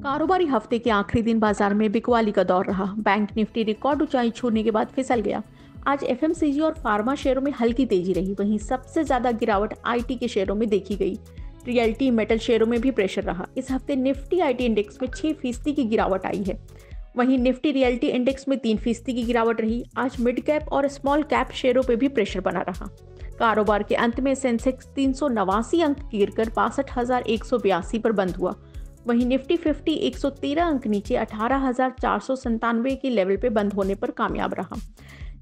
कारोबारी हफ्ते के आखिरी दिन बाजार में बिकवाली का दौर रहा। बैंक निफ्टी रिकॉर्ड ऊंचाई छूने के बाद फिसल गया। आज एफएमसीजी और फार्मा शेयरों में हल्की तेजी रही। वहीं सबसे ज्यादा गिरावट आईटी के शेयरों में देखी गई। रियल्टी मेटल शेयरों में भी प्रेशर रहा। इस हफ्ते निफ्टी आईटी इंडेक्स में 6% की गिरावट आई है। वहीं निफ्टी रियल्टी इंडेक्स में 3% की गिरावट रही। आज मिड कैप और स्मॉल कैप शेयरों पर भी प्रेशर बना रहा। कारोबार के अंत में सेंसेक्स 389 अंक गिरकर 62,182 पर बंद हुआ। वहीं निफ्टी 50 113 अंक नीचे 18,497 के लेवल पे बंद होने पर कामयाब रहा,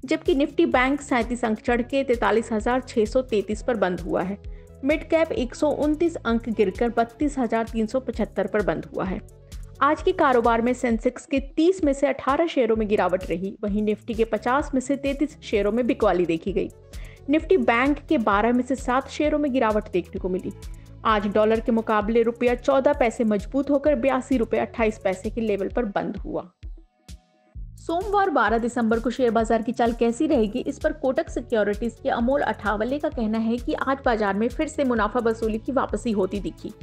जबकि निफ्टी बैंक 37 अंक चढ़ के 43,633 पर बंद हुआ है। मिड कैप 129 अंक गिरकर 32,375 पर बंद हुआ है। आज के कारोबार में सेंसेक्स के 30 में से 18 शेयरों में गिरावट रही। वहीं निफ्टी के 50 में से 33 शेयरों में बिकवाली देखी गई। निफ्टी बैंक के 12 में से 7 शेयरों में गिरावट देखने को मिली। आज डॉलर के मुकाबले रुपया 14 पैसे मजबूत होकर 82 रुपये 28 पैसे के लेवल पर बंद हुआ। सोमवार 12 दिसंबर को शेयर बाजार की चाल कैसी रहेगी, इस पर कोटक सिक्योरिटीज के अमोल अठावले का कहना है कि आज बाजार में फिर से मुनाफा वसूली की वापसी होती दिखी।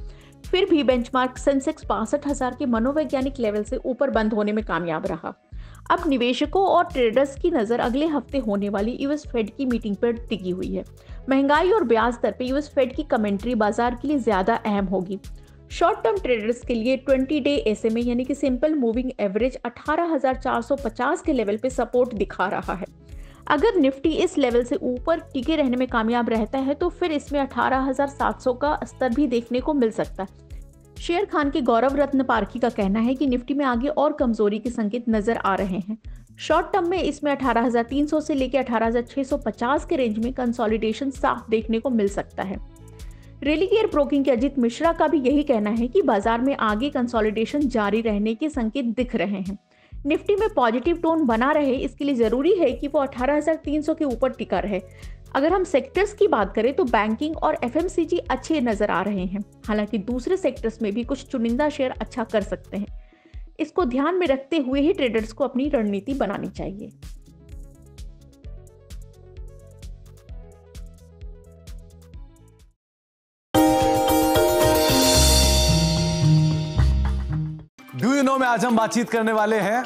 फिर भी बेंचमार्क सेंसेक्स 62,000 के मनोवैज्ञानिक लेवल से ऊपर बंद होने में कामयाब रहा। अब निवेशकों और ट्रेडर्स की नजर अगले हफ्ते होने वाली यूएस फेड की मीटिंग पर टिकी हुई है। महंगाई और ब्याज दर पर यूएस फेड की कमेंट्री बाजार के लिए ज्यादा अहम होगी। शॉर्ट टर्म ट्रेडर्स के लिए 20 डे एसएमए यानी कि सिंपल मूविंग एवरेज 18,450 के लेवल पे सपोर्ट दिखा रहा है। अगर निफ्टी इस लेवल से ऊपर टिके रहने में कामयाब रहता है तो फिर इसमें 18,700 का स्तर भी देखने को मिल सकता है। शेर खान के गौरव रत्न पारखी का कहना है कि निफ्टी में आगे और कमजोरी के संकेत नजर आ रहे हैं। शॉर्ट टर्म में इसमें 18,300 से लेकर 18,650 के रेंज में कंसोलिडेशन साफ देखने को मिल सकता है। रेलिगेयर ब्रोकिंग के अजीत मिश्रा का भी यही कहना है कि बाजार में आगे कंसोलिडेशन जारी रहने के संकेत दिख रहे हैं। निफ्टी में पॉजिटिव टोन बना रहे, इसके लिए जरूरी है कि वो 18,300 के ऊपर टिका रहे। अगर हम सेक्टर्स की बात करें तो बैंकिंग और एफएमसीजी अच्छे नजर आ रहे हैं। हालांकि दूसरे सेक्टर्स में भी कुछ चुनिंदा शेयर अच्छा कर सकते हैं। इसको ध्यान में रखते हुए ही ट्रेडर्स को अपनी रणनीति बनानी चाहिए। डू यू नो में आज हम बातचीत करने वाले हैं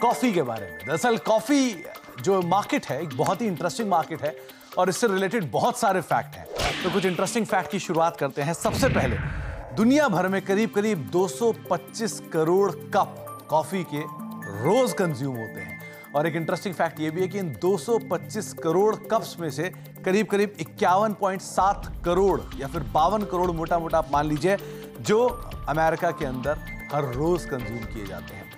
कॉफी के बारे में। दरअसल कॉफी जो मार्केट है एक बहुत ही इंटरेस्टिंग मार्केट है और इससे रिलेटेड बहुत सारे फैक्ट हैं। तो कुछ इंटरेस्टिंग फैक्ट की शुरुआत करते हैं। सबसे पहले दुनिया भर में करीब करीब 225 करोड़ कप कॉफी के रोज कंज्यूम होते हैं। और एक इंटरेस्टिंग फैक्ट ये भी है कि इन 225 करोड़ कप्स में से करीब करीब 51.7 करोड़ या फिर 52 करोड़ मोटा मोटा आप मान लीजिए जो अमेरिका के अंदर हर रोज कंज्यूम किए जाते हैं।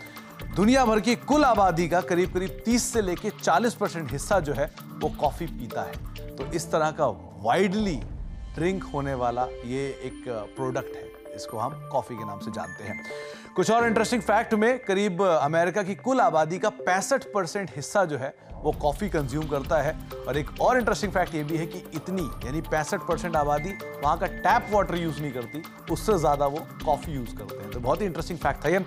दुनिया भर की कुल आबादी का करीब करीब 30 से लेकर 40% हिस्सा जो है वो कॉफी पीता है। तो इस तरह का वाइडली ड्रिंक होने वाला ये एक प्रोडक्ट है, इसको हम कॉफी के नाम से जानते हैं। कुछ और इंटरेस्टिंग फैक्ट में करीब अमेरिका की कुल आबादी का 65% हिस्सा जो है वो कॉफी कंज्यूम करता है। और एक और इंटरेस्टिंग फैक्ट ये भी है कि इतनी यानी 65% आबादी वहां का टैप वाटर यूज नहीं करती, उससे ज्यादा वो कॉफी यूज करते हैं। तो बहुत ही इंटरेस्टिंग फैक्ट है ये।